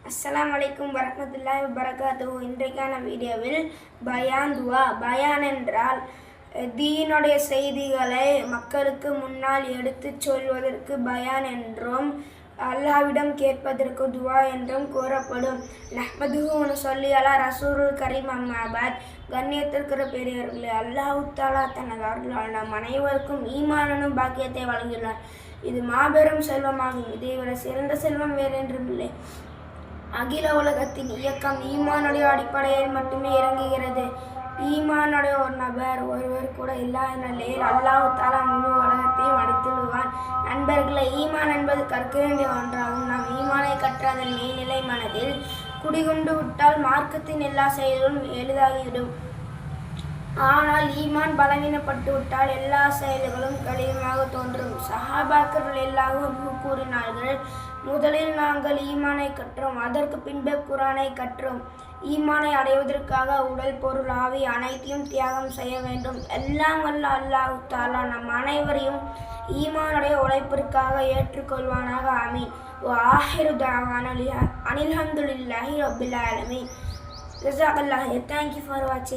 அஸ்ஸலாமு அலைக்கும் வரஹ்மத்துல்லாஹி வபரகாத்துஹு. இன்றைக்கான வீடியோவில் பயான் துவா. பயான் என்றால் தீனுடைய செய்திகளை மக்களுக்கு முன்னால் எடுத்துச் சொல்வதற்கு பயான் என்றும், அல்லாஹ்விடம் கேட்பதற்கு துவா என்றும் கூறப்படும். நஹ்மதுஹு வ நுஸல்லி அலா ரசூலுல் கரீம் அம்மா பஅத். கண்ணியத்திற்கிற பெரியவர்களே, அல்லாஹ் தஆலா தனது அருளால் நம் அனைவருக்கும் ஈமானும் பாக்கியத்தை வழங்கியுள்ளார். இது மாபெரும் செல்வமாகும். இதைவிட சிறந்த செல்வம் வேறென்றுமில்லை. அகில உலகத்தின் இயக்கம் ஈமானுடைய அடிப்படையில் மட்டுமே இறங்குகிறது. ஈமானுடைய ஒரு நபர் ஒருவர் கூட இல்லாத நிலையில் அல்லாஹ் தஆலா முழு உலகத்தையும் அடித்துள்ளான். நண்பர்களை, ஈமான் என்பது கற்க வேண்டிய ஒன்றாகும். நாம் ஈமானை கற்ற அதன் மெய்நிலை மனதில் குடிகொண்டு விட்டால் மார்க்கத்தின் எல்லா செயல்களும் எளிதாகிவிடும். ஆனால் ஈமான் பலவீனப்பட்டு விட்டால் எல்லா செயல்களும் கடினமாக தோன்றும். சஹாபாக்கள் எல்லாரும் கூறினார்கள், முதலில் நாங்கள் ஈமானை கற்றோம், அதற்கு பின்பு குர்ஆனை கற்றோம். ஈமானை அடைவதற்காக உடல், பொருள், ஆவி அனைத்தையும் தியாகம் செய்ய வேண்டும். எல்லாம் வல்ல அல்லாஹ் தஆலா நம் அனைவரையும் ஈமானுடைய உழைப்பிற்காக ஏற்றுக்கொள்வானாக. ஆமீன். ஆஹிரு தஅவானா அனில் ஹம்துலில்லாஹி ரப்பில் ஆலமீன். ஜஸாக்கல்லாஹ். Thank you for watching.